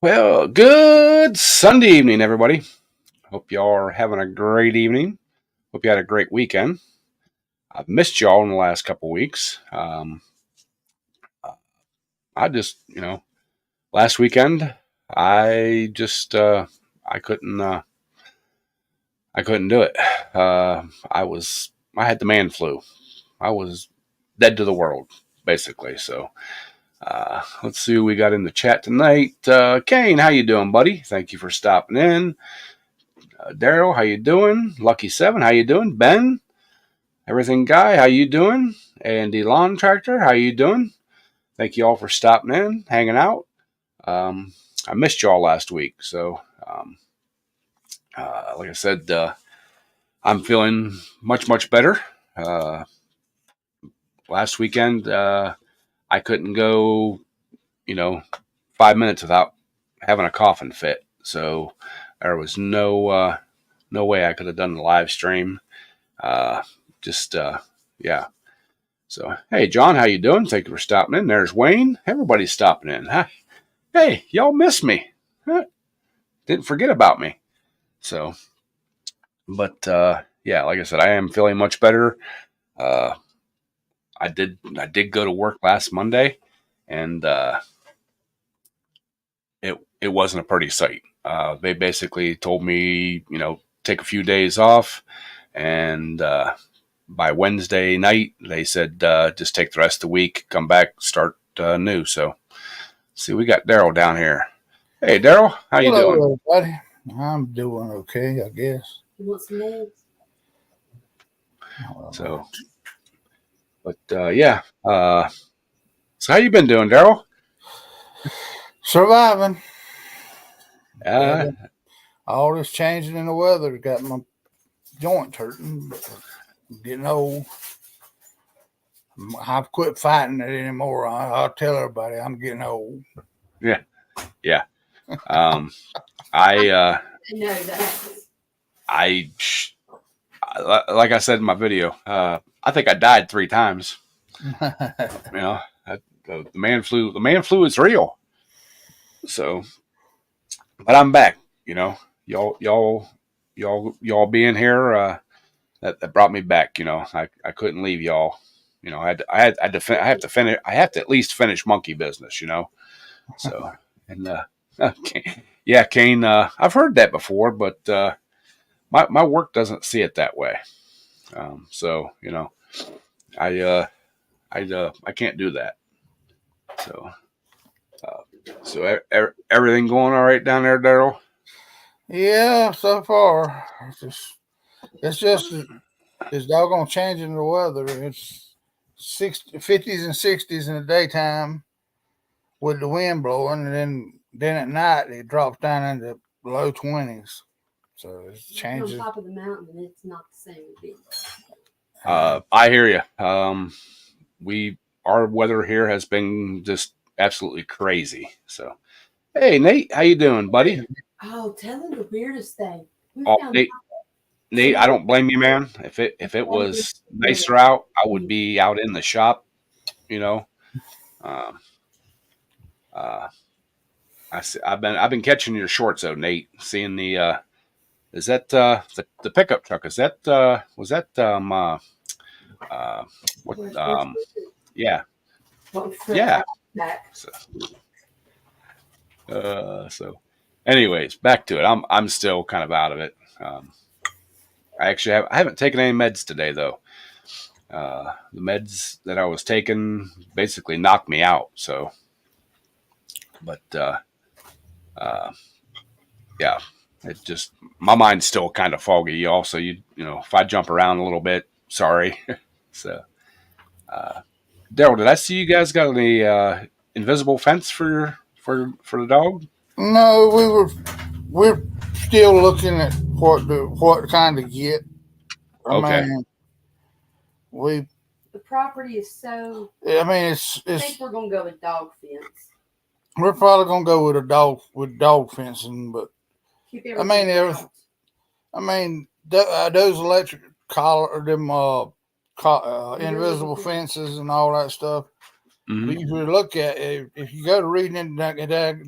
Well, good Sunday evening, everybody. Hope y'all are having a great evening. Hope you had a great weekend. I've missed y'all in the last couple weeks. I just, last weekend, I just, I couldn't, I couldn't do it. I had the man flu. I was dead to the world, basically. So, let's see who we got in the chat tonight. Kane, how you doing, buddy? Thank you for stopping in. Daryl, how you doing? Lucky Seven, how you doing? Ben, everything guy, how you doing? Andy Lawn Tractor, how you doing? Thank you all for stopping in, hanging out. Um, I missed y'all last week, so like I said, I'm feeling much better. Uh, Last weekend, I couldn't go, you know, 5 minutes without having a coughing fit. So there was no way I could have done the live stream. Uh, just yeah. So hey, John, how you doing? Thank you for stopping in. There's Wayne. Everybody's stopping in. Huh? Hey, y'all missed me. Huh? Didn't forget about me. So, but yeah, like I said, I am feeling much better. Uh, I did go to work last Monday, and it wasn't a pretty sight. They basically told me, take a few days off, and by Wednesday night, they said just take the rest of the week, come back, start new. So, see, we got Daryl down here. Hey, Daryl, how you doing? Hello, everybody. I'm doing okay, I guess. You want some eggs? So, but yeah. So how you been doing, Daryl? Surviving. Uh, All this changing in the weather got my joints hurting. I'm getting old. I've quit fighting it anymore. I'll tell everybody I'm getting old. yeah, yeah. Um, I I know that. I like I said in my video, I think I died 3 times. The man flu. The man flu is real. So, but I'm back. Y'all being here. That brought me back. I couldn't leave y'all. I have to finish. I have to at least finish Monkey Business. So and yeah, Kane. I've heard that before, but my work doesn't see it that way. So I I can't do that. So everything going all right down there, Daryl? Yeah, so far. It's just this doggone changing the weather. It's 50s and 60s in the daytime with the wind blowing, and then at night it drops down into low 20s. So it's changing. On top of the mountain, and it's not the same. I hear you. Our weather here has been just absolutely crazy. So, hey Nate, how you doing, buddy? Oh, tell them the weirdest thing. Nate, I don't blame you, man. If it was nicer out, I would be out in the shop. You know, um, uh, I've been catching your shorts though, Nate. Seeing the is that the pickup truck? Is that was that what yeah. Yeah. So, anyways, back to it. I'm still kind of out of it. I haven't taken any meds today though. The meds that I was taking basically knocked me out. So, but uh, yeah, it just my mind's still kind of foggy, y'all. So if I jump around a little bit, sorry. So, Daryl, did I see you guys got any invisible fence for the dog? No, we're still looking at what kind of get. I Okay. mean, we. The property is so. I mean, I think we're gonna go with dog fence. We're probably gonna go with dog fencing, but I mean, those electric collar, them invisible fences and all that stuff. Mhm. If you look at it, if you go to reading it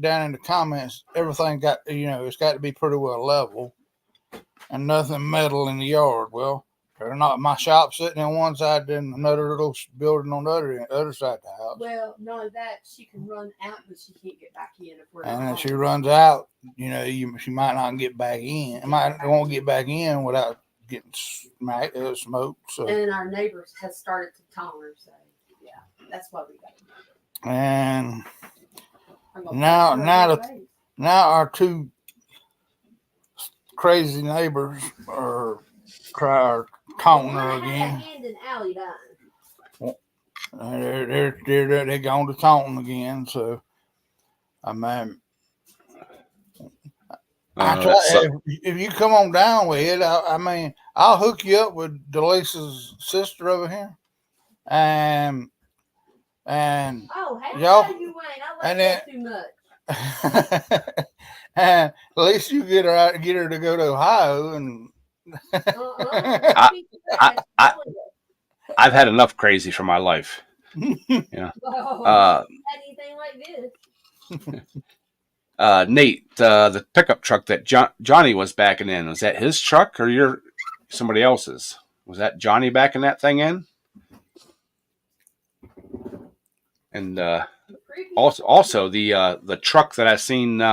down in the comments, everything got it's got to be pretty well level and nothing metal in the yard. Well, they're not my shop sitting on one side, then another little building on the other side of the house. Well, not only that, she can run out, but she can't get back in if we're And not if she home. runs out, she might not get back in. Won't get back in without getting smoked. So And our neighbors has started to taunt her, so yeah, that's why we got it. and I'm gonna Now- put her now in her the- face. now our two crazy neighbors are taunting her Why had that again. hand in alley done? They're going to taunting again. So I mean, if you come on down with it, I mean, I'll hook you up with Delisa's sister over here, and Oh, hell Y'all- no, you ain't. I like and that too much. and at least you get her to go to Ohio, and I've had enough crazy for my life. Oh, anything like this. Nate, the pickup truck that Johnny was backing in, was that his truck or somebody else's? Was that Johnny backing that thing in? And also the truck that I seen you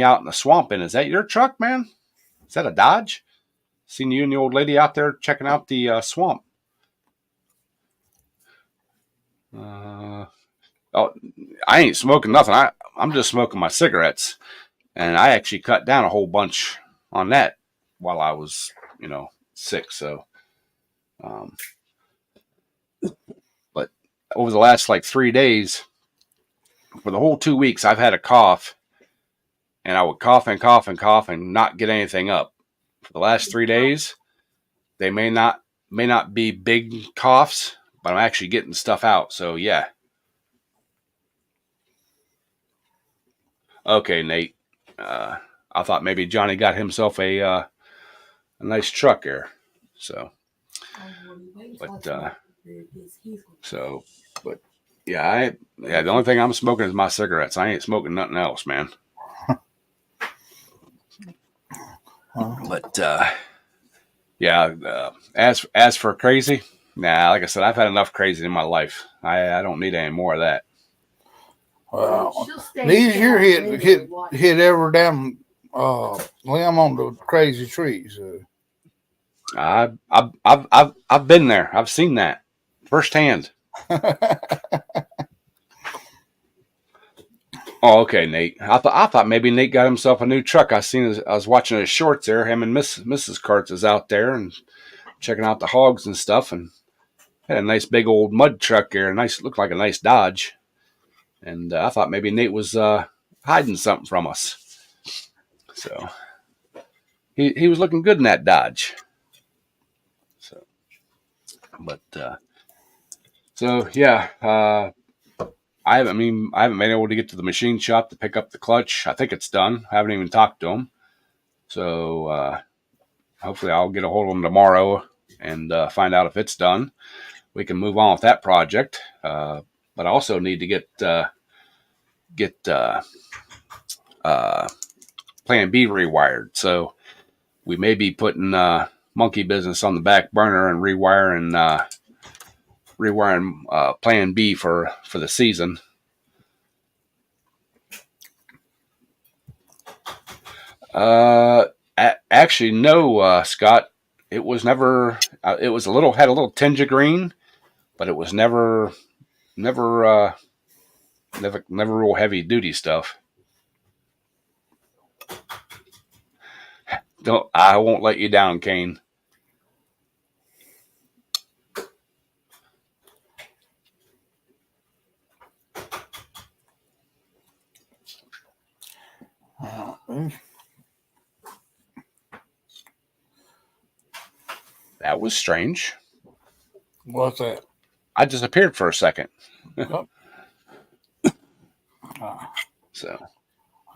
out in the swamp in, is that your truck, man? Is that a Dodge? Seen you and the old lady out there checking out the swamp. Oh, I ain't smoking nothing. I'm just smoking my cigarettes, and I actually cut down a whole bunch on that while I was, sick. So, but over the last 3 days, for the whole 2 weeks, I've had a cough, and I would cough and cough and cough and not get anything up. For the last 3 days, they may not be big coughs, but I'm actually getting stuff out. So yeah. Okay, Nate. I thought maybe Johnny got himself a nice truck here. So, but yeah, the only thing I'm smoking is my cigarettes. I ain't smoking nothing else, man. But as for crazy, nah, like I said, I've had enough crazy in my life. I don't need any more of that. Well, these here hit every damn limb on the crazy trees. I've been there. I've seen that firsthand. Oh, okay, Nate. I thought maybe Nate got himself a new truck. I was watching his shorts there. Him and Mrs. Kurtz is out there and checking out the hogs and stuff, and had a nice big old mud truck there. Looked like a nice Dodge. And I thought maybe Nate was hiding something from us. So he was looking good in that Dodge. So, but yeah, I haven't been able to get to the machine shop to pick up the clutch. I think it's done. I haven't even talked to him. So hopefully I'll get a hold of him tomorrow and find out if it's done. We can move on with that project. But I also need to get Plan B rewired. So we may be putting monkey business on the back burner and rewiring Plan B for the season. Actually, no, Scott. It was never. It was had a little tinge of green, but it was never real heavy duty stuff. I won't let you down, Kane. That was strange. What's that? I disappeared for a second. So.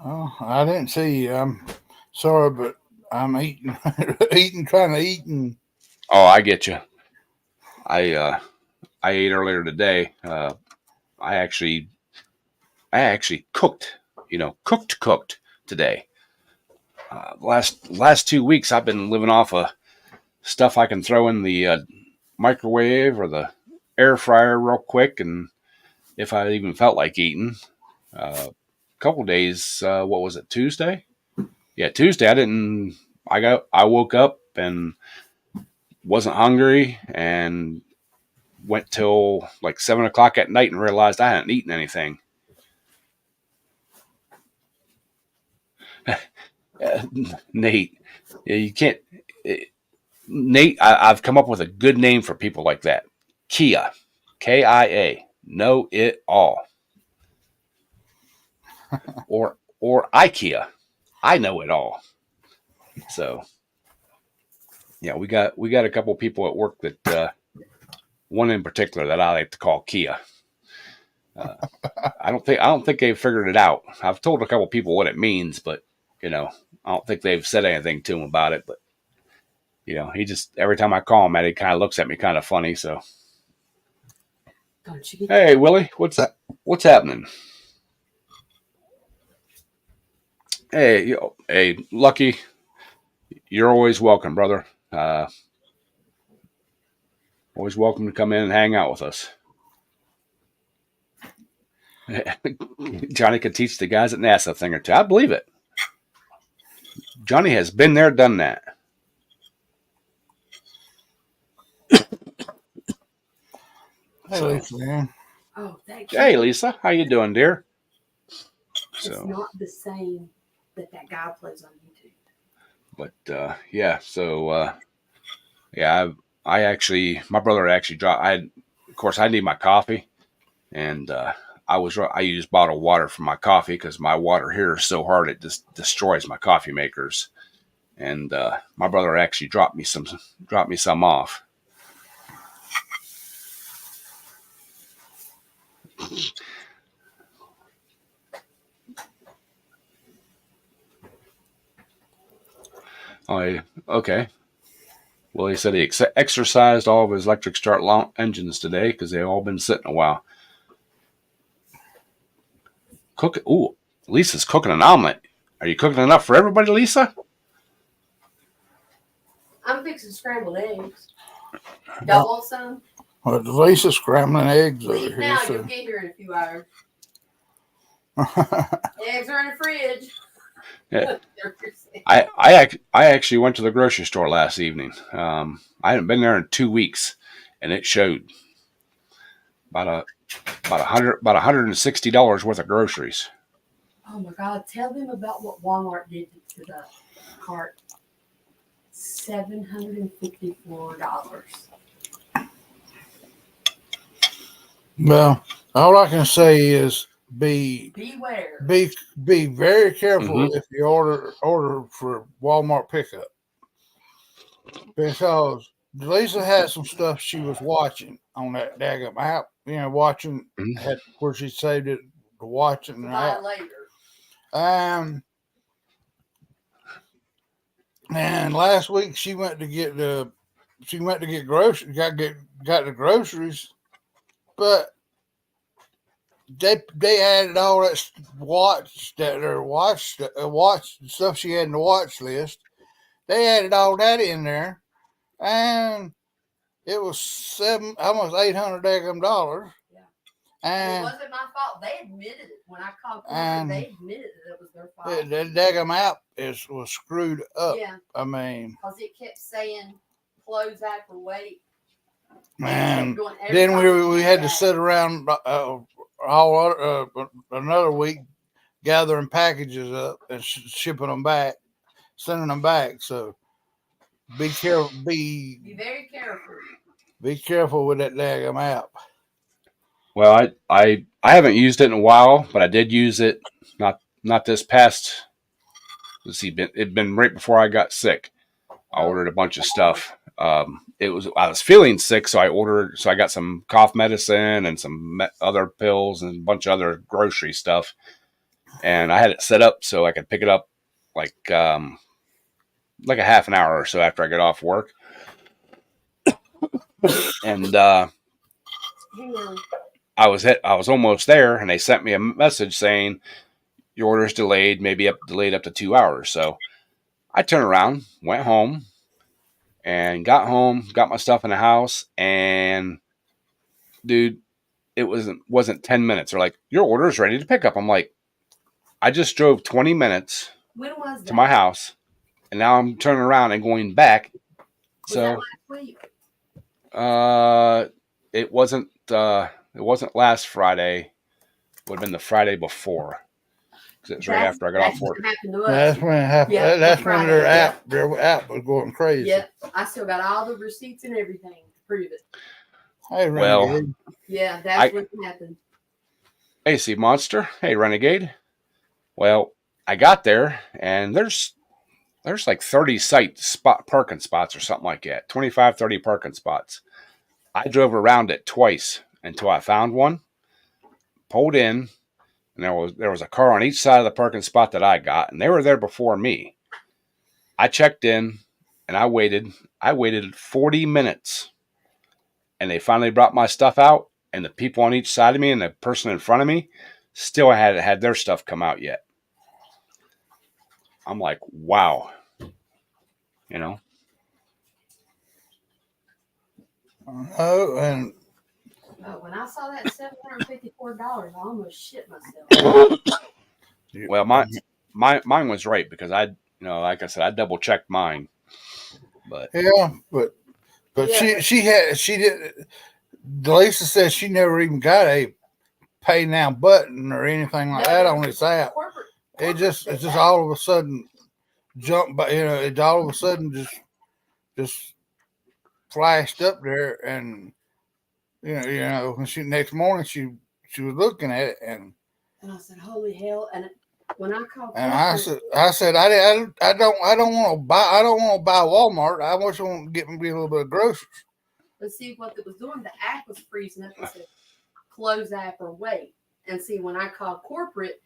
Oh, I didn't see you. I'm sorry, but I'm eating, trying to eat. And oh, I get you. I ate earlier today. I actually cooked, cooked today. Last 2 weeks, I've been living off of stuff I can throw in the microwave or the air fryer real quick, and if I even felt like eating. A couple days, what was it, Tuesday? Yeah, Tuesday. I woke up and wasn't hungry and went till like 7 o'clock at night and realized I hadn't eaten anything. Nate, you can't. Nate, I've come up with a good name for people like that. Kia, KIA. Know it all. Or IKEA. I know it all. So, yeah, we got a couple people at work that one in particular that I like to call Kia. I don't think they've figured it out. I've told a couple people what it means, but I don't think they've said anything to him about it. But he just, every time I call him, he kind of looks at me kind of funny. So, hey Willie, what's happening? Hey, Lucky, you're always welcome, brother. Always welcome to come in and hang out with us. Johnny could teach the guys at NASA a thing or two. I believe it. Johnny has been there, done that. Hey, Lisa, man. Oh, thank you. Hey, Lisa, how you doing, dear? It's not the same that guy plays on YouTube. But yeah, so yeah, my brother actually dropped. Of course, I need my coffee, and I used bottled water for my coffee because my water here is so hard it just destroys my coffee makers. And my brother actually dropped me some off. Oh, okay. Well, he said he exercised all of his electric start engines today because they've all been sitting a while. Lisa's cooking an omelet. Are you cooking enough for everybody, Lisa? I'm fixing scrambled eggs. Y'all want some? Well, Lisa's scrambling eggs over Leave here. now. So. You'll get here in a few hours. Eggs are in the fridge. Yeah. I actually went to the grocery store last evening. I hadn't been there in 2 weeks, and it showed about $160 worth of groceries. Oh my God! Tell them about what Walmart did to the cart. $754. Well, all I can say is beware. Be very careful Mm-hmm. if you order for Walmart pickup, because Lisa had some stuff she was watching on that daggum app. Watching where she saved it to watch it Later. And last week she went to get groceries, got the groceries, but they added all that watch stuff she had in the watch list. They added all that in there, and it was almost $800 daggum. Yeah. And it wasn't my fault. They admitted it when I called them. They admitted that it was their fault. The daggum app was screwed up. Yeah. I mean, because it kept saying close that for wait. And then we had to sit around another week gathering packages up and shipping them back, sending them back. So be careful. Be very careful. Be careful with that daggum app. Well, I haven't used it in a while, but I did use it not this past. Let's see, it'd been right before I got sick. I ordered a bunch of stuff. I was feeling sick, so I got some cough medicine and some other pills and a bunch of other grocery stuff. And I had it set up so I could pick it up like a half an hour or so after I get off work. And I was almost there, and they sent me a message saying your order's delayed, delayed up to 2 hours. So I turned around, went home, and got home, got my stuff in the house, and dude, it wasn't 10 minutes. They're like, your order is ready to pick up. I'm like, I just drove 20 minutes When was that? to my house, and now I'm turning around and going back. Was that last week? It wasn't last Friday. Would have been the Friday before, because it was right after I got off work. Happened to us. That's when it happened. Yeah, That's when Friday, their app was going crazy. Yep, I still got all the receipts and everything to prove it. Hey, Well, Renegade. Yeah, that's what happened. Hey, Sea Monster. Hey, Renegade. Well, I got there, and there's like 30 parking spots or something like that. 25, 30 parking spots. I drove around it twice until I found one, pulled in, and there was a car on each side of the parking spot that I got, and they were there before me. I checked in, and I waited 40 minutes, and they finally brought my stuff out, and the people on each side of me and the person in front of me still hadn't had their stuff come out yet. I'm like, wow. You know? Oh, and When I saw that $754, I almost shit myself. Well, mine was right, because like I said, I double checked mine. But yeah, but Yeah. she did. Delisa said she never even got a pay now button or anything like that on this app. It's just all of a sudden jumped by, it all of a sudden just flashed up there, and when next morning she was looking at it, and I said, "Holy hell!" And when I called, and I said I don't want to buy Walmart. I just want to get me a little bit of groceries. let's see what it was doing. The app was freezing up and said, "Close app or wait." And see, when I called corporate,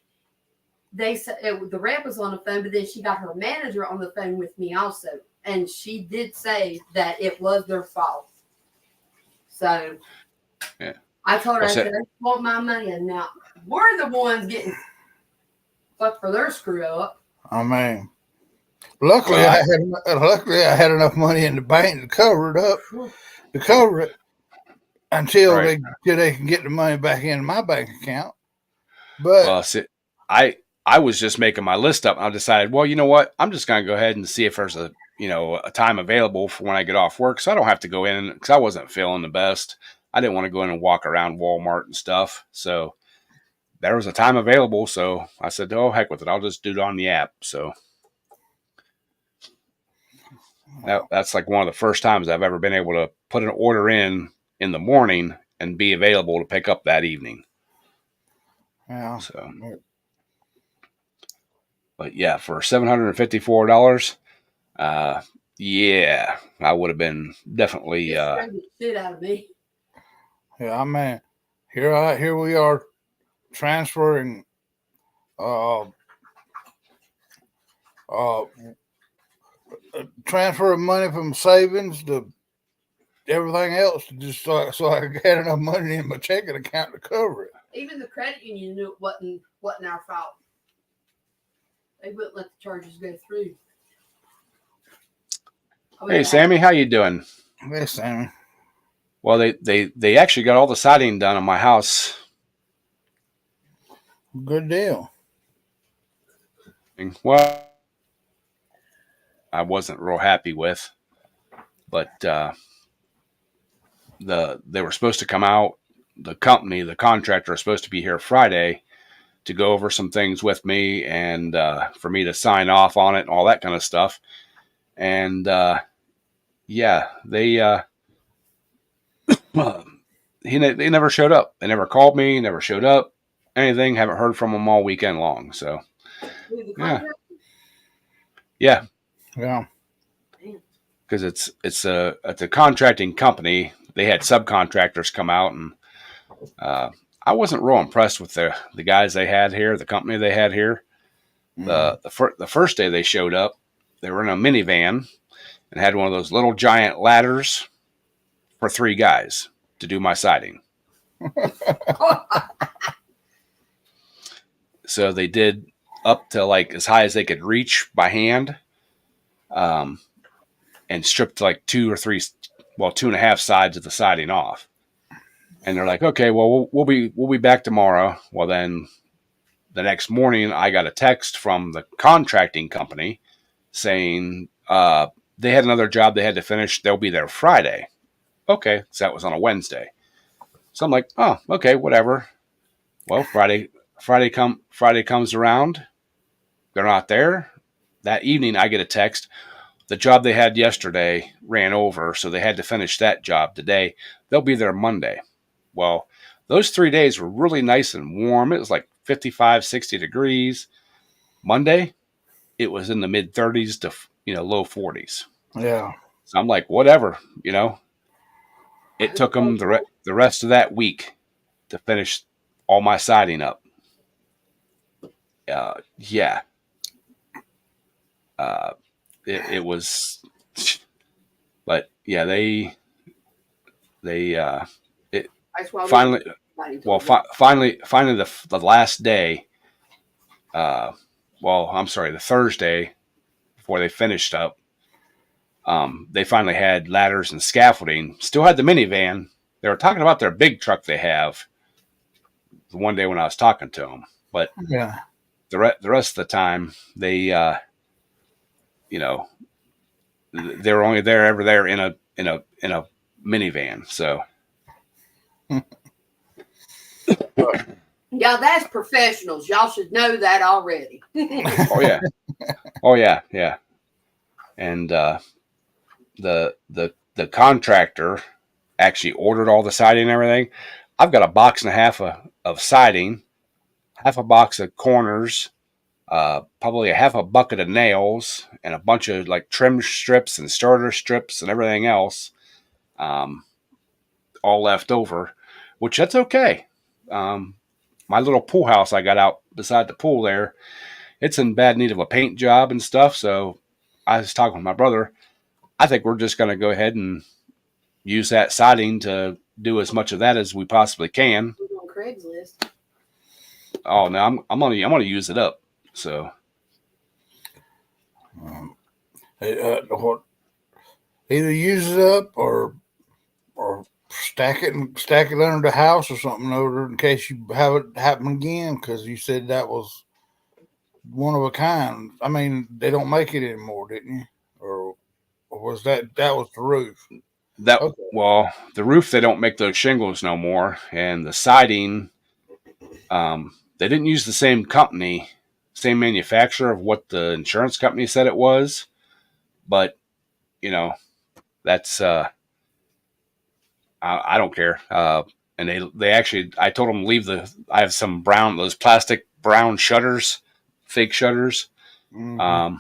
they said the rep was on the phone, but then she got her manager on the phone with me also, and she did say that it was their fault. So, yeah, I told her, I said, "I want my money," and now we're the ones getting fucked for their screw up. I mean, luckily I had enough money in the bank to cover it until right. they can get the money back into my bank account. But Well, see, I was just making my list up, and I decided, well, you know what? I'm just going to go ahead and see if there's a time available for when I get off work, so I don't have to go in, because I wasn't feeling the best. I didn't want to go in and walk around Walmart and stuff. So there was a time available, so I said, oh, heck with it. I'll just do it on the app. So that's like one of the first times I've ever been able to put an order in the morning and be available to pick up that evening. yeah. So, but yeah, for $754, yeah, I would have been definitely. It scared the shit out of me. Yeah, I mean, here we are transferring transferring money from savings to everything else, just so I had enough money in my checking account to cover it. Even the credit union knew it wasn't our fault. They wouldn't let the charges go through. Hey, Sammy, how you doing? Hey, Sammy. Well, they actually got all the siding done on my house. Good deal. Well, I wasn't real happy with, but they were supposed to come out. The contractor, is supposed to be here Friday to go over some things with me, and for me to sign off on it and all that kind of stuff. And yeah, they they never showed up. They never called me, never showed up. Anything. Haven't heard from them all weekend long. So yeah. Because it's a contracting company. They had subcontractors come out, and I wasn't real impressed with the guys they had here, the company they had here. Mm-hmm. The first day they showed up, they were in a minivan and had one of those little giant ladders for 3 guys to do my siding. So they did up to like as high as they could reach by hand, um, and stripped like two and a half sides of the siding off. And they're like, okay, well, we'll be back tomorrow. Well, then the next morning, I got a text from the contracting company saying they had another job they had to finish. They'll be there Friday. Okay, so that was on a Wednesday. So I'm like, oh, okay, whatever. Well, Friday comes around. They're not there. That evening, I get a text. The job they had yesterday ran over, so they had to finish that job today. They'll be there Monday. Well, those 3 days were really nice and warm. It was like 55, 60 degrees. Monday, it was in the mid 30s to low 40s. Yeah. So I'm like, whatever, It took them the rest of that week to finish all my siding up. Yeah. It was, but yeah, they That's why finally, well, finally the last day, I'm sorry, the Thursday before they finished up, they finally had ladders and scaffolding. Still had the minivan. They were talking about their big truck they have the one day when I was talking to them, but Yeah. the rest of the time they they were only ever there in a minivan. So yeah, that's professionals. Y'all should know that already. oh yeah. And the contractor actually ordered all the siding and everything. I've got a box and a half of siding, half a box of corners, probably a half a bucket of nails, and a bunch of like trim strips and starter strips and everything else, all left over, which that's okay. My little pool house I got out beside the pool there, it's in bad need of a paint job and stuff. So I was talking with my brother. I think we're just going to go ahead and use that siding to do as much of that as we possibly can. On Craigslist. Oh no, I'm gonna use it up. So What either use it up or stack it under the house or something over in case you have it happen again, because you said that was one of a kind. I mean, they don't make it anymore, didn't you? Or was that was the roof? that Okay. well, the roof they don't make those shingles no more, and the siding, they didn't use the same company, same manufacturer of what the insurance company said it was, but that's I don't care. And they actually, I told them to leave I have some those plastic brown shutters, fake shutters. Mm-hmm.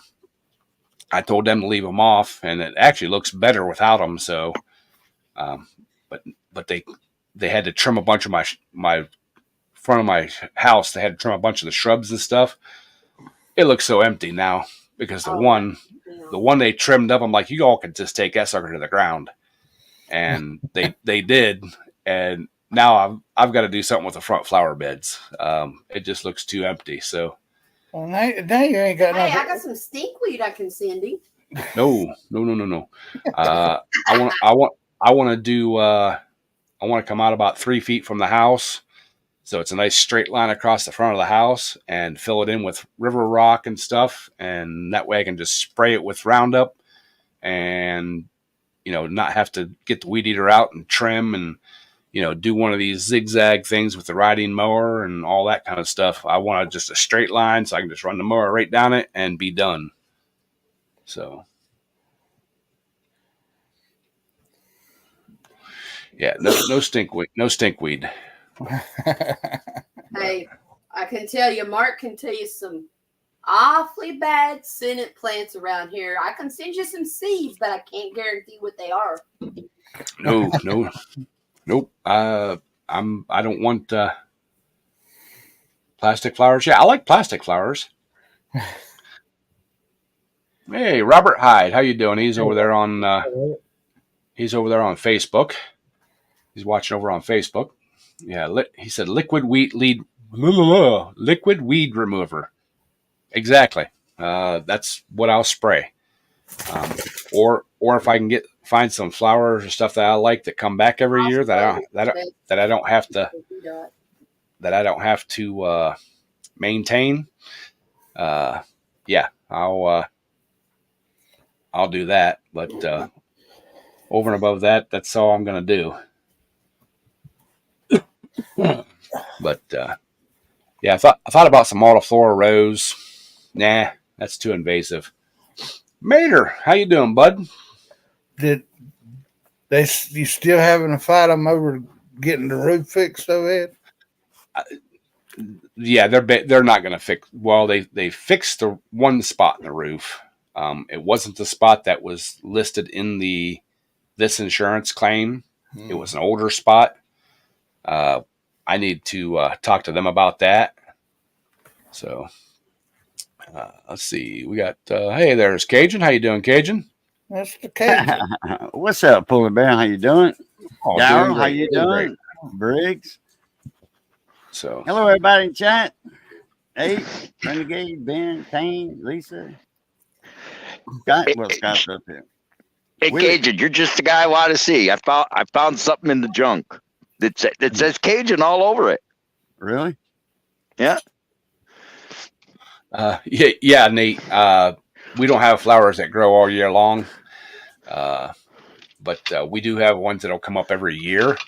I told them to leave them off, and it actually looks better without them. So, but they had to trim a bunch of my front of my house. They had to trim a bunch of the shrubs and stuff. It looks so empty now because the one they trimmed up, I'm like, you all could just take that sucker to the ground, and they did, and now I've got to do something with the front flower beds. It just looks too empty. So. Well, now you ain't got Hey, nothing. I got some stinkweed I can send you. No. I want to do. I want to come out about 3 feet from the house, so it's a nice straight line across the front of the house, and fill it in with river rock and stuff, and that way I can just spray it with Roundup, and not have to get the weed eater out and trim and do one of these zigzag things with the riding mower and all that kind of stuff. I want just a straight line so I can just run the mower right down it and be done. So, yeah, no stinkweed, no stinkweed. Hey, I can tell you, Mark can tell you some awfully bad scented plants around here. I can send you some seeds, but I can't guarantee what they are. No, nope. I don't want plastic flowers. Yeah, I like plastic flowers. Hey, Robert Hyde, how you doing? He's over there on Facebook. He's watching over on Facebook. Yeah, he said liquid weed remover. Exactly. That's what I'll spray. Or if I can find some flowers or stuff that I like that come back every year that I don't have to maintain. Yeah, I'll do that. But over and above that, that's all I'm gonna do. But yeah, I thought about some Multiflora rose. Nah, that's too invasive. Mater, how you doing, bud? Did you still having to fight them over getting the roof fixed over it? Yeah, they're not going to fix. Well, they fixed the one spot in the roof. It wasn't the spot that was listed in this insurance claim. It was an older spot. I need to talk to them about that. So let's see. We got hey, there's Cajun. How you doing, Cajun? That's the case. What's up, Polar Bear? How you doing? Oh, Daryl, doing how great, you doing doing? great. Briggs. So Hello, everybody in chat. Hey, Renegade, Ben, Kane, Lisa. Scott, well, Scott's up here. Hey, Cajun, you're just the guy I want to see. I found something in the junk that says Cajun all over it. Really? Yeah. yeah, Nate. We don't have flowers that grow all year long, but we do have ones that'll come up every year.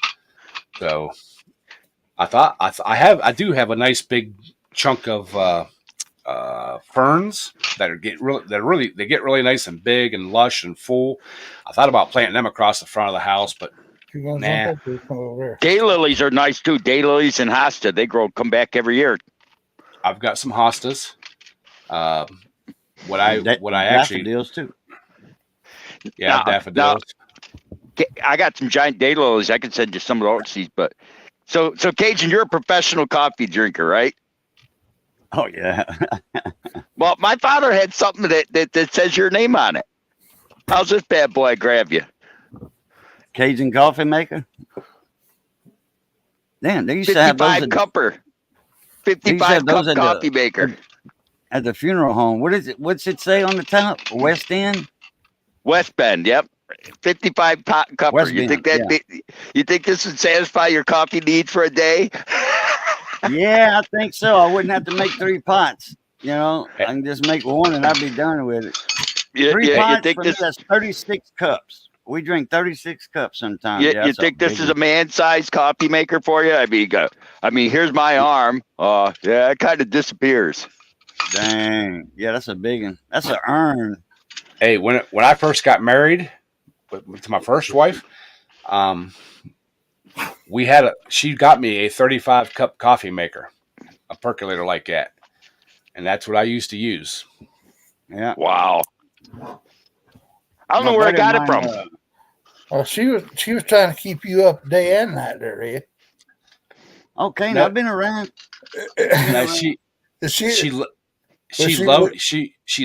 So I do have a nice big chunk of ferns that get really nice and big and lush and full. I thought about planting them across the front of the house, but nah. Daylilies are nice too. Daylilies and hosta, they come back every year. I've got some hostas. What I actually daffodils too. Yeah, daffodils. I got some giant daylilies. I can send you some of those seeds. But so Cajun, you're a professional coffee drinker, right? Oh yeah. Well, my father had something that says your name on it. How's this bad boy grab you? Cajun coffee maker. Damn, they used to have those 55 cup coffee maker at the funeral home. What's it say on the top? West End. West Bend. Yep. 55 cupper. West You Bend, think that? yeah. You think this would satisfy your coffee need for a day? Yeah, I think so. I wouldn't have to make 3 pots. You know, I can just make one and I'd be done with it. 3 pots, you think for me, that's 36 cups. We drink 36 cups sometimes. You think this is a man-sized coffee maker for you? I mean, here's my arm. Yeah, it kind of disappears. Dang. Yeah, that's a big one. That's an urn. Hey, when I first got married to my first wife, she got me a 35 cup coffee maker, a percolator like that, and that's what I used to use. Yeah. Wow. I don't know where I got it from. She was trying to keep you up day and night there, Ed. Okay, I've been around. No, she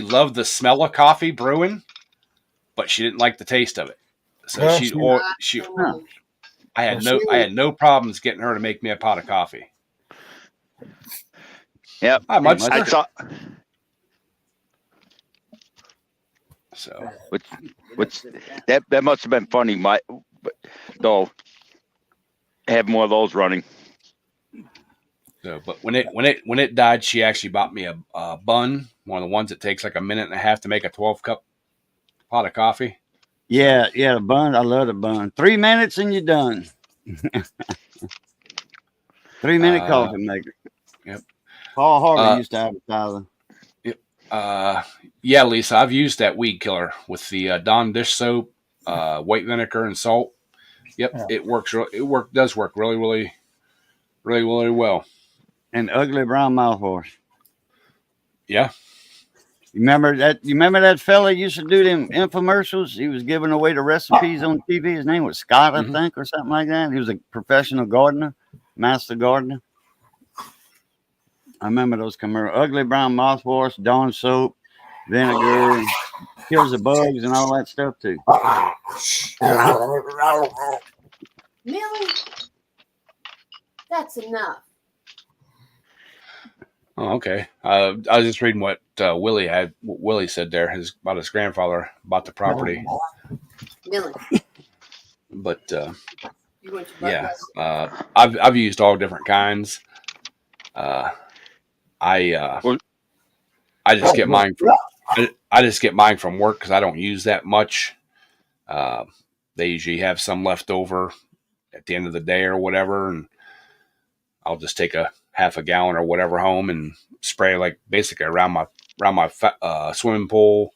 loved the smell of coffee brewing, but she didn't like the taste of it. So I had no problems getting her to make me a pot of coffee. Yep. Hi, much. I saw. So that must have been funny. Though have more of those running. So, but when it died, she actually bought me a bun, one of the ones that takes like a minute and a half to make a 12-cup pot of coffee. Yeah, the bun. I love the bun. 3 minutes and you're done. 3-minute coffee maker. Yep. Paul Harvey used to advertise them. Yep. Yeah, Lisa, I've used that weed killer with the Dawn dish soap, white vinegar, and salt. Yep, yeah. It does work really, really, really, really well. And ugly brown mouthwash. Yeah. You remember that fella used to do them infomercials? He was giving away the recipes on TV. His name was Scott, I think, or something like that. He was a professional gardener, master gardener. I remember those commercials. Ugly brown mouthwash, Dawn soap, vinegar, kills the bugs and all that stuff too. Millie. That's enough. Oh, okay. I was just reading what Willie said there about his grandfather bought the property, Millie, but you want your butt yeah, I've used all different kinds. Uh, I Well- I just get mine from I just get mine from work because I don't use that much. Uh, they usually have some left over at the end of the day or whatever, and I'll just take a half a gallon or whatever home and spray like basically around my swimming pool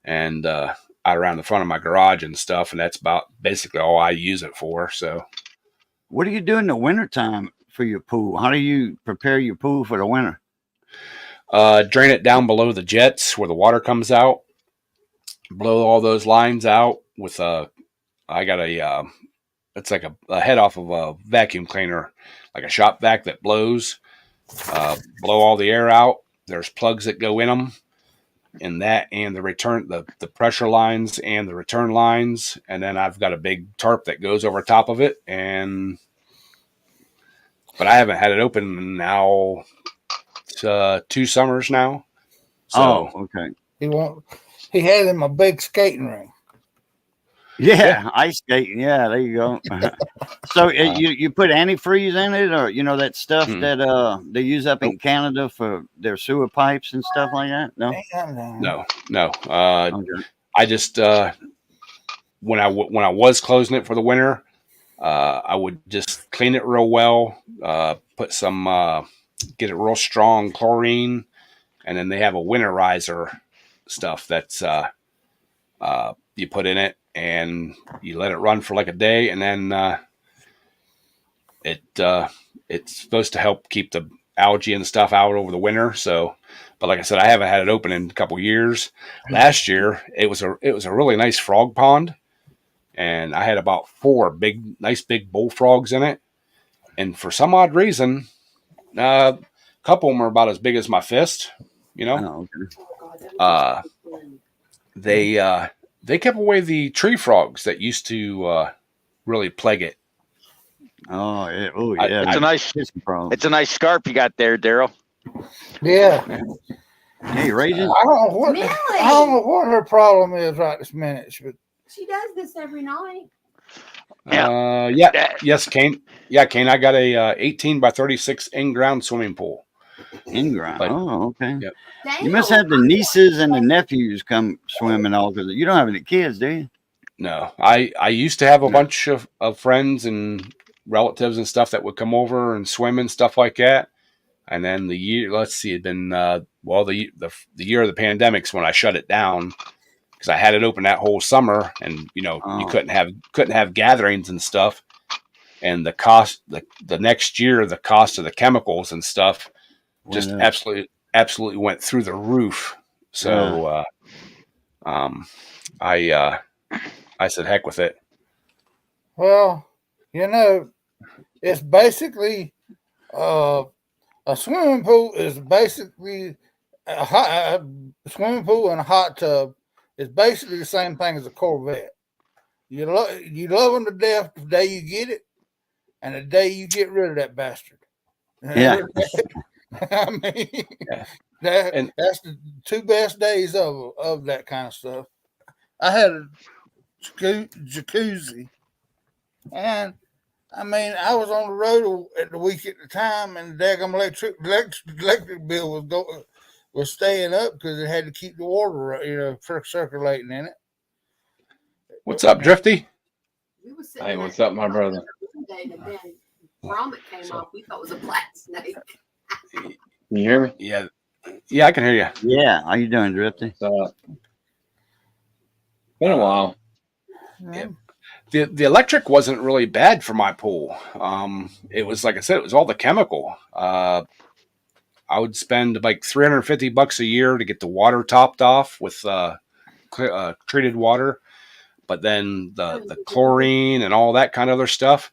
and out around the front of my garage and stuff, and that's about basically all I use it for. So, What do you do in the wintertime for your pool? How do you prepare your pool for the winter? drain it down below the jets where the water comes out. Blow all those lines out with I got a it's like a head off of a vacuum cleaner, like a shop vac that blows. Blow all the air out. There's plugs that go in them, in that and the pressure lines and the return lines, and then I've got a big tarp that goes over top of it. But I haven't had it open now. It's 2 summers now. So okay. He had him a big skating ring. Yeah, ice skating. Yeah, there you go. So you put antifreeze in it, or that stuff that they use up in Canada for their sewer pipes and stuff like that? No. no. Okay. I just when I was closing it for the winter, I would just clean it real well, put some get it real strong chlorine, and then they have a winterizer stuff that's you put in it and you let it run for like a day, and then it's supposed to help keep the algae and stuff out over the winter. So, but like I said, I haven't had it open in a couple years. Last year, it was a really nice frog pond, and I had about 4 nice big bullfrogs in it. And for some odd reason, a couple of them are about as big as my fist. Oh, okay. They kept away the tree frogs that used to really plague it. Oh yeah. Oh yeah. It's a nice scarp you got there, Daryl. Yeah. Hey, Raging. I don't know what her problem is right this minute, but she does this every night. Yes, Kane. Yeah, Kane. I got a 18 by 36 in-ground swimming pool. In-ground. Oh, okay. Yep. You must have the nieces and the nephews come swimming all, because you don't have any kids, do you? No, I used to have a bunch of friends and relatives and stuff that would come over and swim and stuff like that. And then the year, it'd been the year of the pandemics when I shut it down, because I had it open that whole summer, and you couldn't have gatherings and stuff. And the cost, the next year, the cost of the chemicals and stuff just absolutely went through the roof. So I said, heck with it. well, it's basically a swimming pool is basically a swimming pool and a hot tub is basically the same thing as a Corvette. You love them to death the day you get it, and the day you get rid of that bastard. Yeah. I mean, that's the 2 best days of that kind of stuff. I had a jacuzzi, and I mean, I was on the road at the week at the time, and the daggum electric bill was staying up because it had to keep the water, circulating in it. What's up, Drifty? Hey, what's up, my brother? And then vomit came off. We thought it was a black snake. Can you hear me? Yeah, I can hear you. Yeah. How you doing, Drifty? Been a while. Yeah. The electric wasn't really bad for my pool. It was, like I said, it was all the chemical. I would spend like $350 a year to get the water topped off with treated water, but then the chlorine and all that kind of other stuff.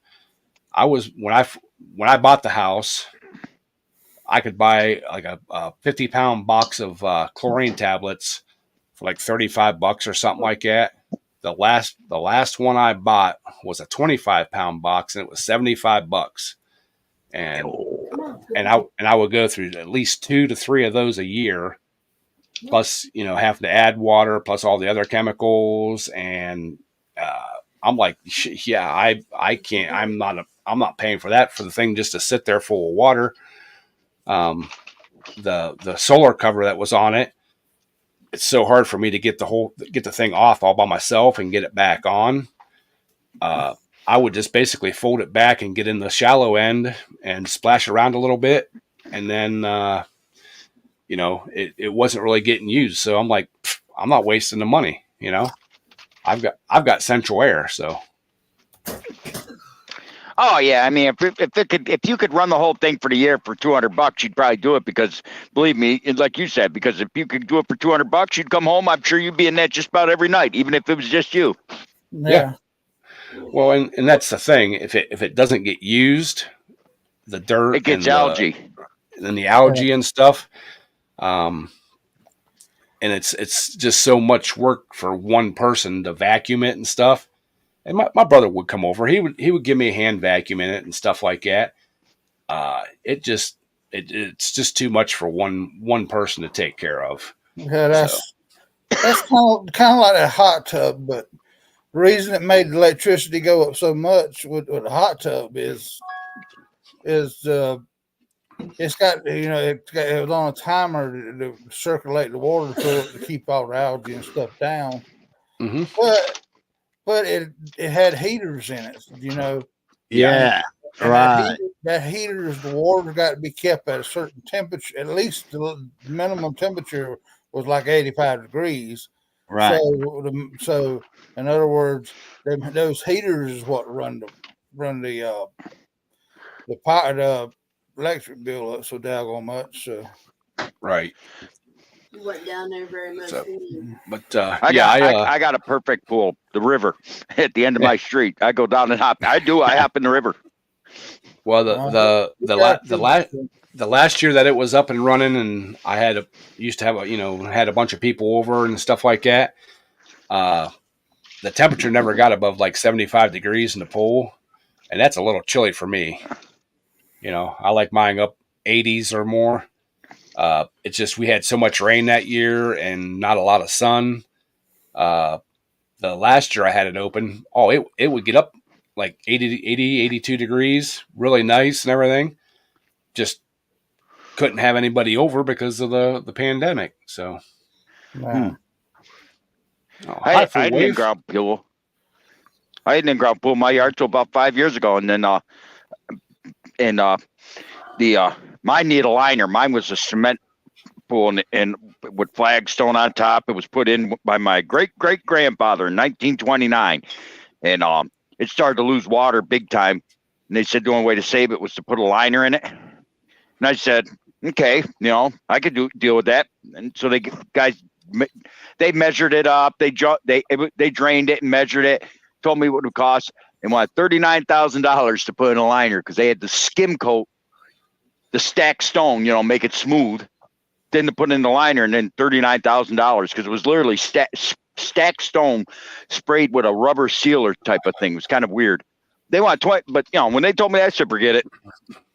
When I bought the house, I could buy like a 50-pound box of chlorine tablets for like $35 or something like that. The last one I bought was a 25-pound box, and it was $75. and Come on, I would go through at least 2 to 3 of those a year, plus having to add water, plus all the other chemicals, and I'm like, yeah, I can't. I'm not paying for that for the thing just to sit there full of water. The solar cover that was on it, it's so hard for me to get the thing off all by myself and get it back on. I would just basically fold it back and get in the shallow end and splash around a little bit, and then it wasn't really getting used. So I'm like, I'm not wasting the money. I've got central air, so. Oh yeah, I mean, if you could run the whole thing for the year for $200, you'd probably do it, because believe me, like you said, because if you could do it for $200, you'd come home. I'm sure you'd be in that just about every night, even if it was just you. Yeah. Well, and that's the thing. If it doesn't get used, the dirt, It gets and algae. the algae and stuff, and it's just so much work for one person to vacuum it and stuff. And my brother would come over. He would give me a hand vacuum in it and stuff like that. It's just too much for one person to take care of. Yeah, that's kind of like a hot tub, but the reason it made the electricity go up so much with a hot tub is it's got it was on a timer to circulate the water to keep all the algae and stuff down. Mm-hmm. But it had heaters in it, Yeah, And right. that heater, the water got to be kept at a certain temperature. At least the minimum temperature was like 85 degrees. Right. So in other words, those heaters is what run the electric bill up so daggone much. So. Right. You went down there very much. But I got a perfect pool, the river at the end of my street. I go down and hop. I hop in the river. Well, the last year that it was up and running, and I had a bunch of people over and stuff like that. The temperature never got above like 75 degrees in the pool, and that's a little chilly for me. I like mine up 80s or more. It's just we had so much rain that year and not a lot of sun. The last year I had it open, it would get up like 82 degrees, really nice and everything. Just couldn't have anybody over because of the pandemic. So, Wow. I had an in-ground pool. I had an in-ground pool in my yard till about 5 years ago, and then mine needed a liner. Mine was a cement pool and with flagstone on top. It was put in by my great-great-grandfather in 1929, and it started to lose water big time. And they said the only way to save it was to put a liner in it. And I said, okay, I could deal with that. And so they measured it up. They drained it and measured it. Told me what it would cost, and wanted $39,000 to put in a liner because they had to skim coat the stacked stone, make it smooth. Then to put in the liner, and then $39,000 because it was literally stacked stone sprayed with a rubber sealer type of thing. It was kind of weird. They want 20, but when they told me that, I said, forget it.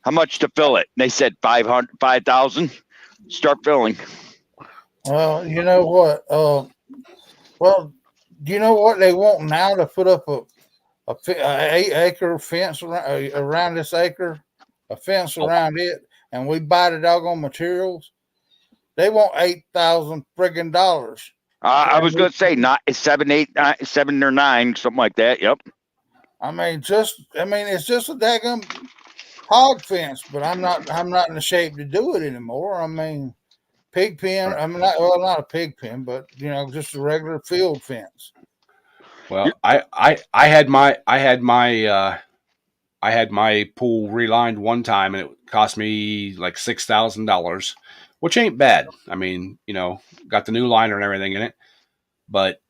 How much to fill it? And they said 5,000. Start filling. Well, you know what? Do you know what they want now to put up a 8-acre fence around this acre, a fence around it, and we buy the doggone materials? They want $8,000 friggin' dollars. I was going to say not 7 or 9, something like that. Yep. It's just a daggum hog fence, but I'm not in the shape to do it anymore. Pig pen. Not a pig pen, but just a regular field fence. Well, I had my pool relined one time, and it cost me like $6,000, which ain't bad. Got the new liner and everything in it, but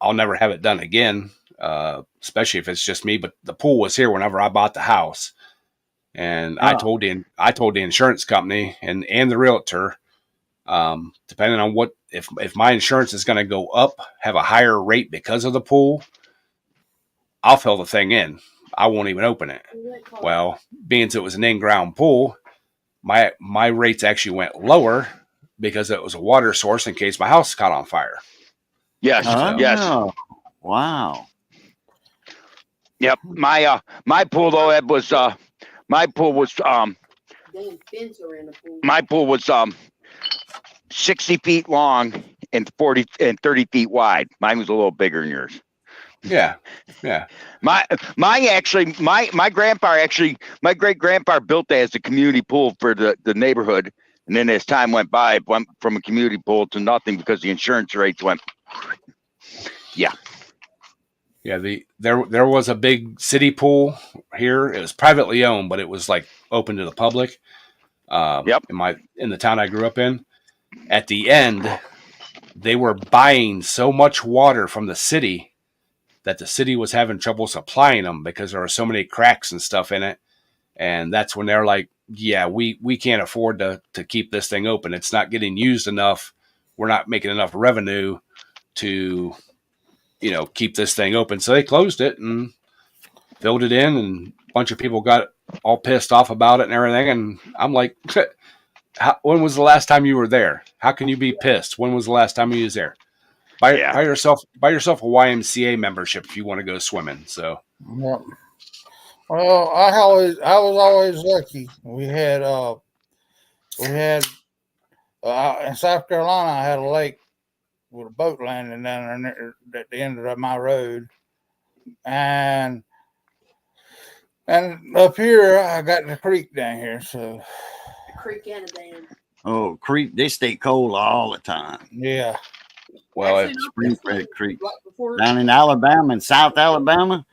I'll never have it done again, especially if it's just me. But the pool was here whenever I bought the house, and I told the insurance company and the realtor, depending on if my insurance is going to go up, have a higher rate because of the pool, I'll fill the thing in. I won't even open it. Well, being it was an in-ground pool, my rates actually went lower because it was a water source in case my house caught on fire. Yes, yes. Wow. Yep. My pool though, Ed, was my pool was Damn fins are in the pool. my pool was 60 feet long and 30 feet wide. Mine was a little bigger than yours. Yeah. My great grandpa built that as a community pool for the neighborhood, and then as time went by, it went from a community pool to nothing because the insurance rates went. Yeah. There was a big city pool here. It was privately owned, but it was like open to the public. Yep. In the town I grew up in, at the end, they were buying so much water from the city that the city was having trouble supplying them because there were so many cracks and stuff in it. And that's when they're like, yeah, we can't afford to keep this thing open. It's not getting used enough. We're not making enough revenue to, keep this thing open. So they closed it and filled it in, and a bunch of people got all pissed off about it and everything. And I'm like, when was the last time you were there? How can you be pissed? When was the last time you was there? Buy yourself a YMCA membership if you want to go swimming. So, Yep. Well, I was always lucky. We had in South Carolina, I had a lake with a boat landing down there at the end of my road, and up here I got the creek down here. So A creek and a dam. Oh, creek, they stay cold all the time. yeah, well, Actually, not Springford this Creek. one, right before- Down in Alabama, in South Alabama,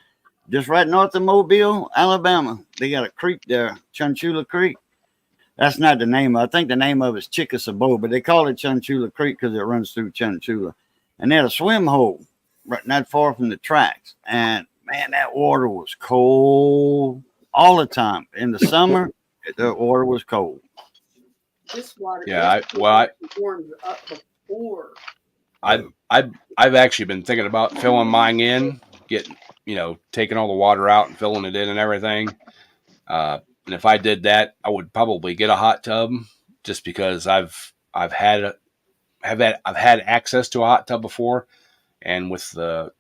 just right north of Mobile, Alabama, they got a creek there, Chunchula Creek. That's not the name. I think the name of it is Chickasaw, but they call it Chunchula Creek because it runs through Chunchula. And they had a swim hole right not far from the tracks. And man, that water was cold all the time. In the summer, the water was cold. This water. Yeah, warmed up before. I've actually been thinking about filling mine in, getting, taking all the water out and filling it in and everything. And if I did that, I would probably get a hot tub just because I've had access to a hot tub before, and with the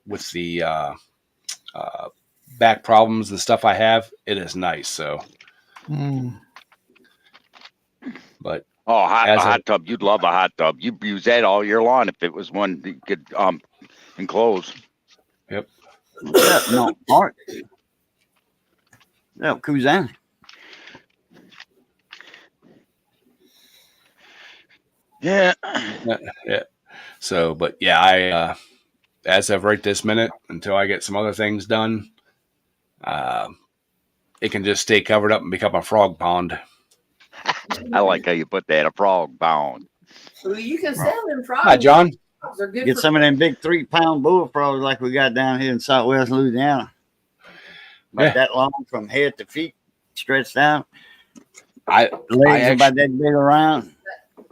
back problems and stuff I have, it is nice. So, but hot tub. You'd love a hot tub. You'd use that all year long if it was one that you could enclose. Yep. Yeah, no, Mark. Yeah, Kuzan. Yeah. Yeah. So, but yeah, I as of right this minute, until I get some other things done, it can just stay covered up and become a frog pond. I like how you put that, a frog pond. Well, you can sell them frogs. Hi, John. They're good Get for some of them big 3-pound bullfrogs like we got down here in Southwest Louisiana. About that long from head to feet, stretched out. Legs about that big around.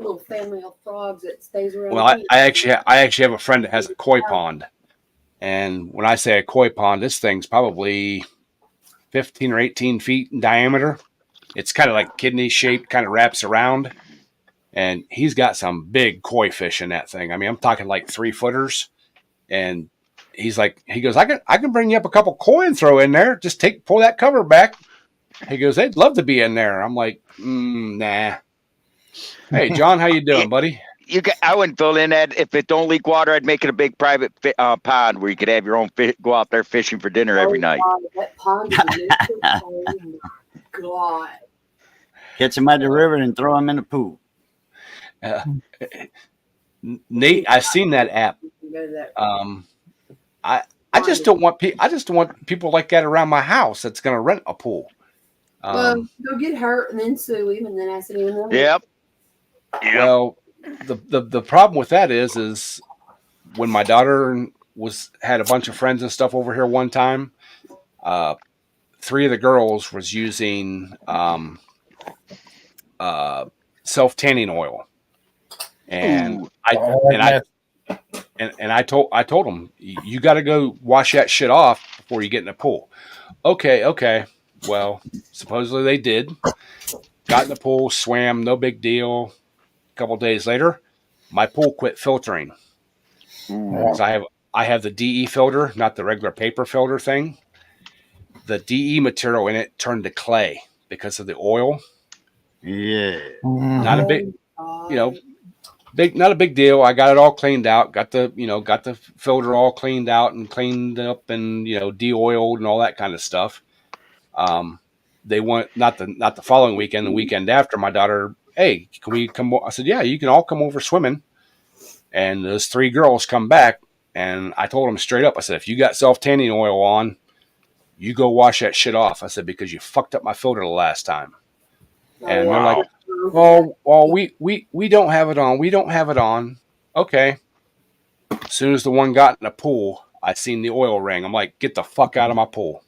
little family of frogs that stays around. Well, I actually have a friend that has a koi pond, and when I say a koi pond, this thing's probably 15 or 18 feet in diameter. It's kind of like kidney shaped, kind of wraps around, and he's got some big koi fish in that thing. I mean, I'm talking like 3-footers, and he goes, I can bring you up a couple koi and throw in there. Just pull that cover back. He goes, they'd love to be in there. I'm like, nah. Hey, John, how you doing, buddy? I wouldn't fill in that. If it don't leak water, I'd make it a big private pond where you could have your own fish, go out there fishing for dinner every night. God, that pond is oh my God. Catch them at the river and throw them in the pool. Nate, I've seen that app. I just don't want people like that around my house that's going to rent a pool. Well, go get hurt and then sue him and then ask him. Yep. Well, the problem with that is when my daughter had a bunch of friends and stuff over here one time, 3 of the girls was using self tanning oil, and and I told him, you got to go wash that shit off before you get in the pool. Okay. Well, supposedly they did. Got in the pool, swam, no big deal. A couple days later, my pool quit filtering. So I have the DE filter, not the regular paper filter thing. The DE material in it turned to clay because of the oil. Yeah. Not a big, not a big deal. I got it all cleaned out. Got the filter all cleaned out and cleaned up and de-oiled and all that kind of stuff. They want not the following weekend, the weekend after. My daughter, hey, can we come? I said, yeah, you can all come over swimming. And those 3 girls come back, and I told them straight up. I said, if you got self-tanning oil on, you go wash that shit off. I said, because you fucked up my filter the last time. And they're like, well, we don't have it on. We don't have it on. Okay. As soon as the one got in the pool, I seen the oil ring. I'm like, get the fuck out of my pool.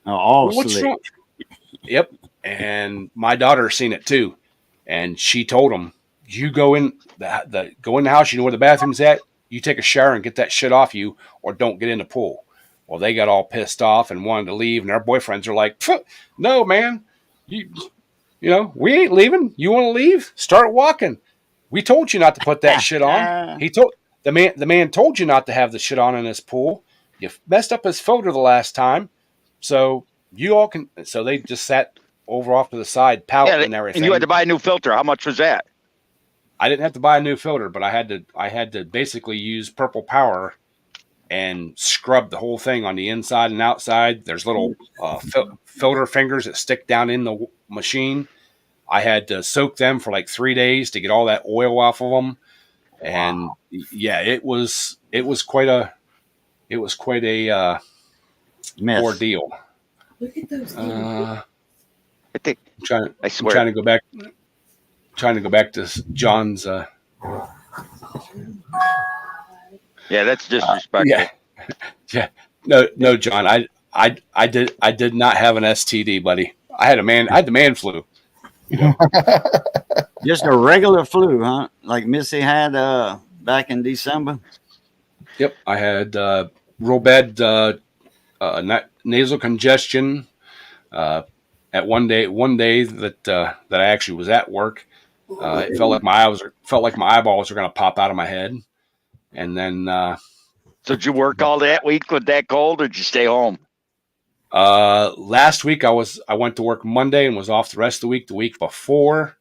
Oh, What's wrong? Yep. And my daughter seen it too. And she told him, you go in go in the house, you know where the bathroom's at, you take a shower and get that shit off you, or don't get in the pool. Well, they got all pissed off and wanted to leave, and their boyfriends are like, no, man, we ain't leaving. You want to leave? Start walking. We told you not to put that shit on. He told the man told you not to have the shit on in his pool. You messed up his filter the last time, so you all can. So they just sat over off to the side, pouting and everything. And you had to buy a new filter. How much was that? I didn't have to buy a new filter, but I had to basically use Purple Power and scrub the whole thing on the inside and outside. There's little filter fingers that stick down in the machine. I had to soak them for like 3 days to get all that oil off of them. And yeah, it was quite a ordeal. Look at those. I think I'm trying to go back. Trying to go back to John's. Yeah, that's disrespectful. Yeah. No, John. I did not have an STD, buddy. I had the man flu. Just a regular flu, huh? Like Missy had back in December. Yep, I had real bad nasal congestion. At one day that I actually was at work, it felt like my eyeballs were going to pop out of my head. And then, so did you work all that week with that cold, or did you stay home? Last week I went to work Monday and was off the rest of the week. The week before,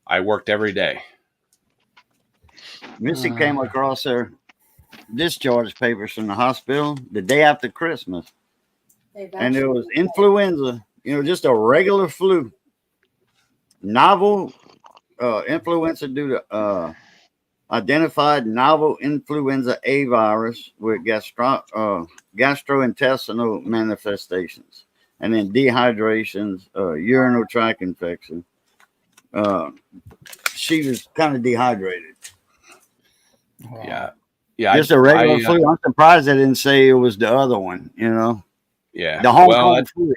I worked every day. Missy came across her discharge papers from the hospital the day after Christmas, and it was influenza. Just a regular flu, novel influenza due to identified novel influenza A virus with gastrointestinal manifestations, and then dehydrations, urinary tract infection. She was kind of dehydrated. Yeah. Just a regular flu. I'm surprised they didn't say it was the other one. Yeah. The Hong Kong flu.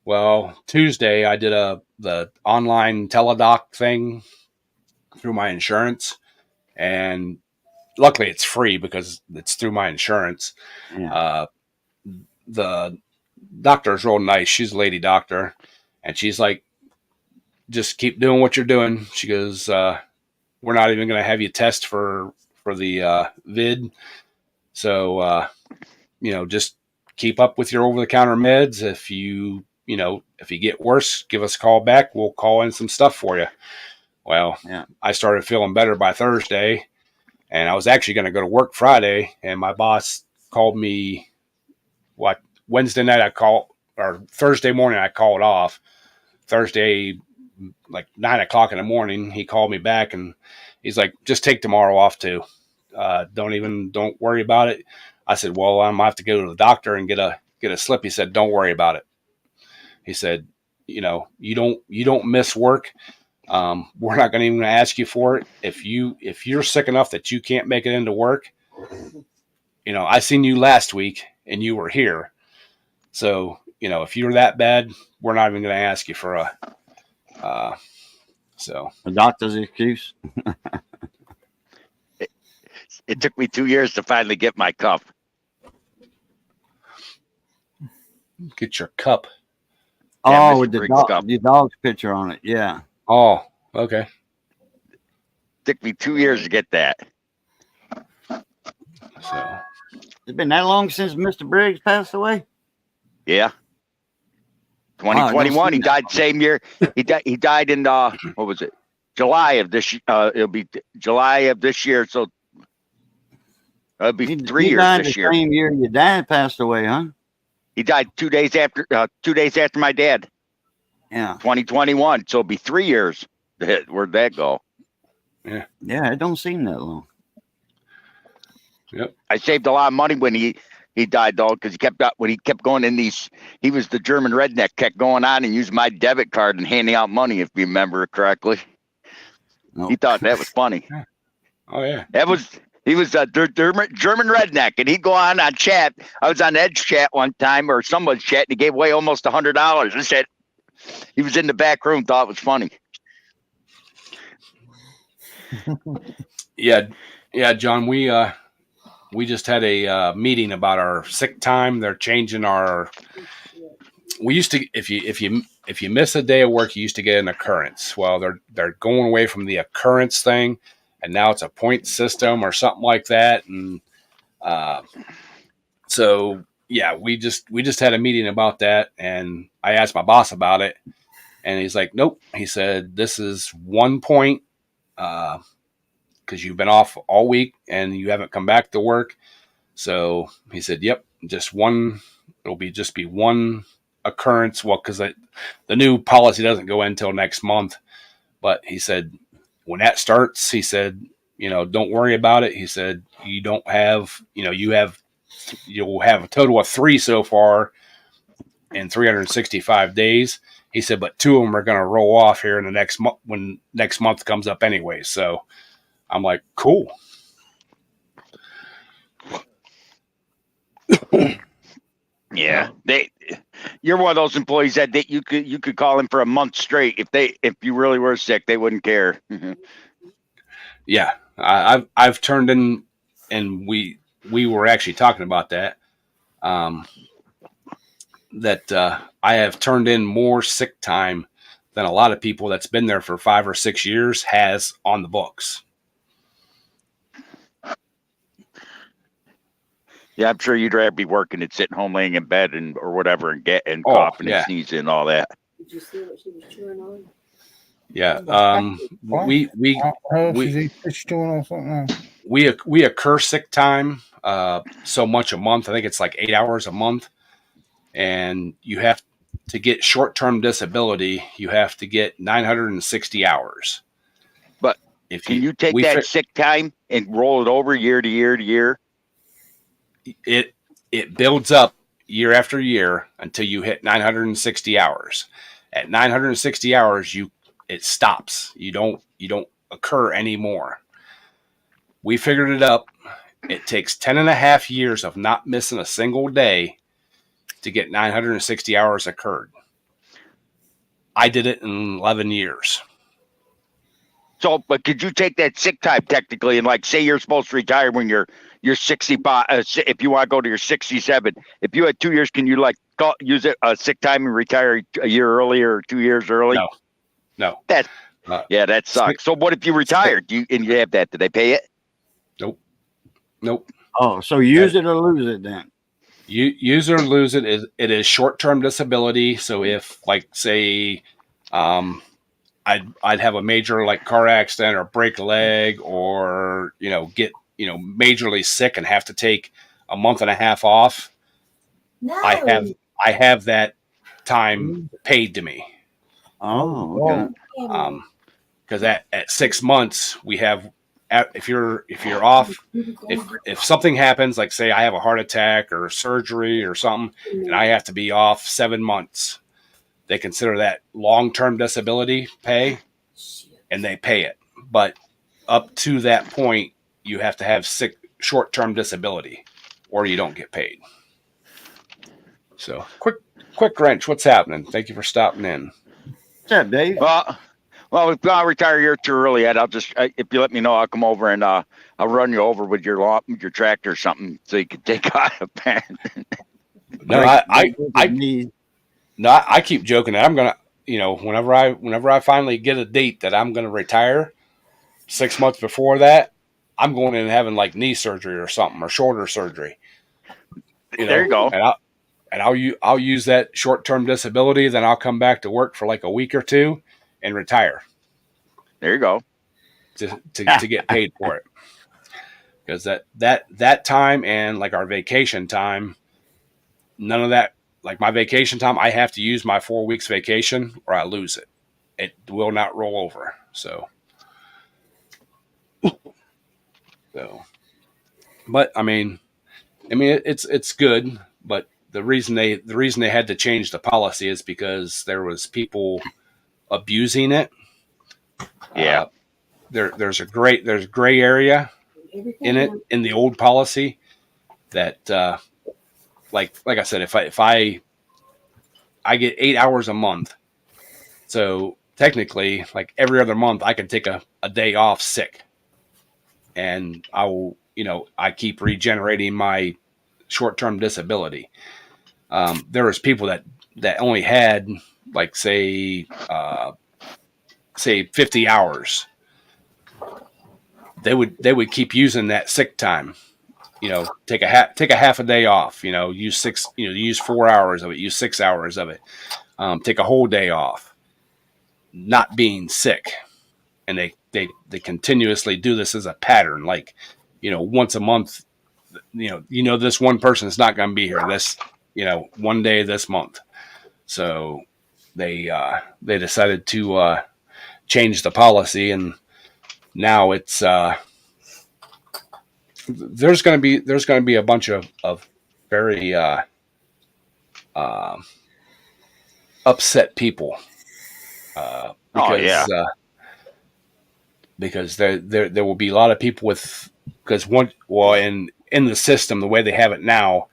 Well, Tuesday I did the online teledoc thing through my insurance, and luckily it's free because it's through my insurance. Yeah. The doctor's real nice. She's a lady doctor, and she's like, just keep doing what you're doing. She goes, we're not even going to have you test for the vid. So, just keep up with your over-the-counter meds. If you get worse, give us a call back. We'll call in some stuff for you. Well, yeah. I started feeling better by Thursday, and I was actually going to go to work Friday, and my boss called me, Wednesday night or Thursday morning I called off. Thursday, like 9:00 in the morning, he called me back, and he's like, just take tomorrow off too. Don't worry about it. I said, well, I'm going to have to go to the doctor and get a slip. He said, don't worry about it. He said, you don't miss work. We're not going to even ask you for it. If you're sick enough that you can't make it into work, I seen you last week and you were here. So, if you're that bad, we're not even going to ask you for a doctor's excuse. It took me 2 years to finally get my cup. Get your cup. Yeah, Oh, Mr. with the Briggs cup. the dog's picture on it. Yeah. Oh, okay. Took me 2 years to get that. So It's been that long since Mr. Briggs passed away? Yeah. Wow, I don't 2021. see He that. died same year. He died in what was it? July of this. It'll be July of this year. So it'll be 3 He years died this the year. same year your dad passed away, huh? He died 2 days after. 2 days after my dad. Yeah. 2021. So it'll be 3 years. Where'd that go? Yeah, it don't seem that long. I saved a lot of money when he died though, because when he kept going in these. He was the German redneck, kept going on and used my debit card and handing out money, if you remember correctly. No. He thought that was funny. oh yeah. He was a German redneck, and he'd go on chat. I was on Edge chat one time, or someone's chat, and he gave away almost $100. I said he was in the back room, thought it was funny. Yeah, John. We just had a meeting about our sick time. They're changing our. We used to, if you miss a day of work, you used to get an occurrence. Well, they're going away from the occurrence thing, and now it's a point system or something like that. And so yeah, we just had a meeting about that, and I asked my boss about it, and he's like, nope. He said this is 1 point. Because you've been off all week and you haven't come back to work. So he said, yep, just one. It'll just be one occurrence. Well, because the new policy doesn't go in until next month. But he said, when that starts, he said, don't worry about it. He said, you don't have, you'll have a total of 3 so far in 365 days. He said, but 2 of them are going to roll off here in the next month when next month comes up anyway. So I'm like, cool. Yeah, you're one of those employees that you could call in for a month straight if you really were sick, they wouldn't care. Yeah, I've turned in, and we were actually talking about that. That I have turned in more sick time than a lot of people that's been there for 5 or 6 years has on the books. Yeah, I'm sure you'd rather be working and sitting home laying in bed or whatever and Oh, coughing yeah. and sneezing and all that. Did you see what she was chewing on? Yeah, we occur sick time so much a month. I think it's like 8 hours a month, and you have to get short-term disability. You have to get 960 hours. But if can you take that sick time and roll it over year to year to year? It builds up year after year until you hit 960 hours. At 960 hours, it stops. You don't occur anymore. We figured it up. It takes 10.5 years of not missing a single day to get 960 hours occurred. I did it in 11 years. So, but could you take that sick time technically and say you're supposed to retire when you're 65, if you want to go to your 67, if you had 2 years, can you use it sick time and retire a year early or 2 years early? No. That sucks. So what if you retired and you have that? Do they pay it? Nope. Oh, so use it or lose it then. You use it or lose it. It is short-term disability. So if say, I'd have a major car accident or break a leg or get majorly sick and have to take a month and a half off. No. I have that time paid to me. Oh, okay. Because at 6 months we have, if you're off, if something happens, like say I have a heart attack or surgery or something, and I have to be off 7 months, they consider that long-term disability pay, and they pay it. But up to that point, you have to have short-term disability, or you don't get paid. So quick wrench, what's happening? Thank you for stopping in. What's up, Dave? Well, if I retire here too early, Ed, I'll just if you let me know, I'll come over and I'll run you over with your tractor or something, so you can take out a pen. No, I keep joking that I'm gonna, whenever I finally get a date that I'm gonna retire, 6 months before that, I'm going in and having like knee surgery or something, or shoulder surgery. There you go. And I'll use that short-term disability. Then I'll come back to work for like a week or two and retire. There you go. To get paid for it, because that time and like our vacation time, none of that. Like my vacation time, I have to use my 4 weeks vacation or I lose it. It will not roll over. So, but I mean, it's good. But the reason they had to change the policy is because there was people abusing it. Yeah. There's gray area in it in the old policy that like I said, if I get 8 hours a month, so technically like every other month I can take a day off sick, and I will, I keep regenerating my short-term disability. There was people that only had like say 50 hours. They would keep using that sick time. Take a half a day off. Use 4 hours of it. Use 6 hours of it. Take a whole day off, not being sick, and they continuously do this as a pattern. Like, once a month, this one person is not going to be here this, one day this month. So they decided to change the policy, and now it's there's going to be a bunch of very upset people because because there will be a lot of people with, because in the system the way they have it now,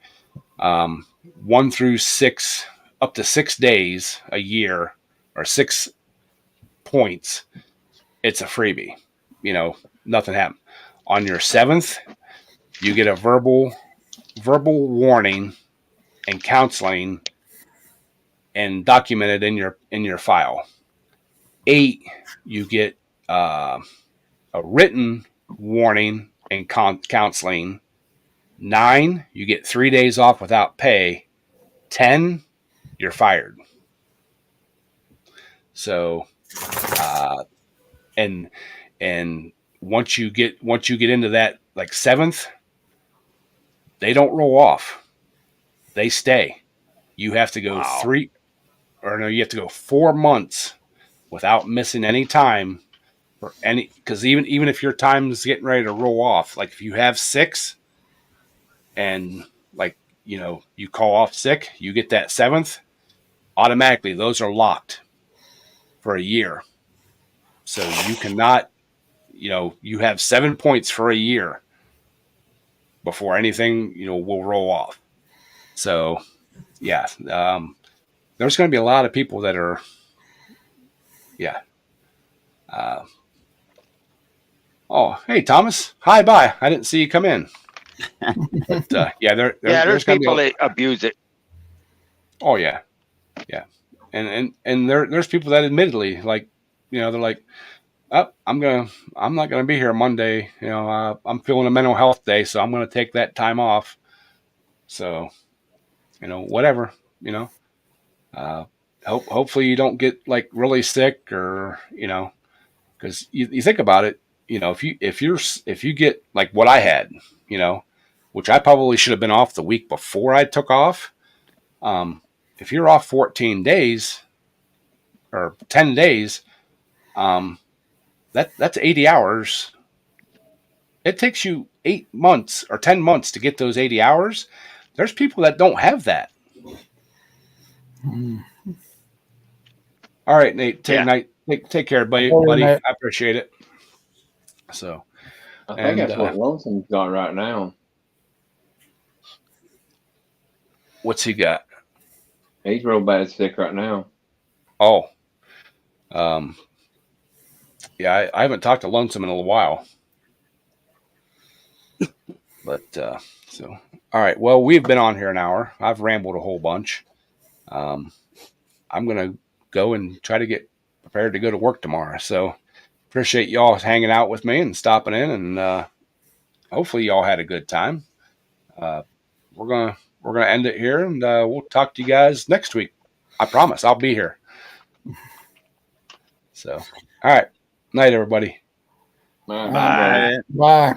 1 through 6, up to 6 days a year, or 6 points, it's a freebie. Nothing happened. On your 7th, you get a verbal warning and counseling and documented in your file. 8, you get a written warning and counseling. 9, you get 3 days off without pay. 10, you're fired. So, and once you get into that like 7th, they don't roll off. They stay. You have to go 4 months without missing any time for any, because even if your time is getting ready to roll off, like if you have 6 and like, you call off sick, you get that 7th, automatically those are locked for a year. So you cannot, you have 7 points for a year before anything, will roll off. So yeah, there's going to be a lot of people that are, oh, hey, Thomas. Hi, bye. I didn't see you come in. But, there's people that abuse it. Oh, yeah. Yeah. And there's people that admittedly, like, they're like, oh, I'm not going to be here Monday. I'm feeling a mental health day, so I'm going to take that time off. So, whatever, hopefully you don't get like really sick, or, because you think about it, if you get like what I had, which I probably should have been off the week before I took off. If you're off 14 days or 10 days, that's 80 hours. It takes you 8 months or 10 months to get those 80 hours. There's people that don't have that. All right, Nate, take care, buddy. I appreciate it. So, I think that's what Lonesome's got right now. What's he got? He's real bad sick right now. Oh, Yeah, I haven't talked to Lonesome in a little while. But so, all right. Well, we've been on here an hour. I've rambled a whole bunch. I'm gonna go and try to get prepared to go to work tomorrow. So appreciate y'all hanging out with me and stopping in, and hopefully y'all had a good time. We're gonna end it here, and we'll talk to you guys next week. I promise I'll be here. So, all right. Night, everybody. Bye. Bye. Bye.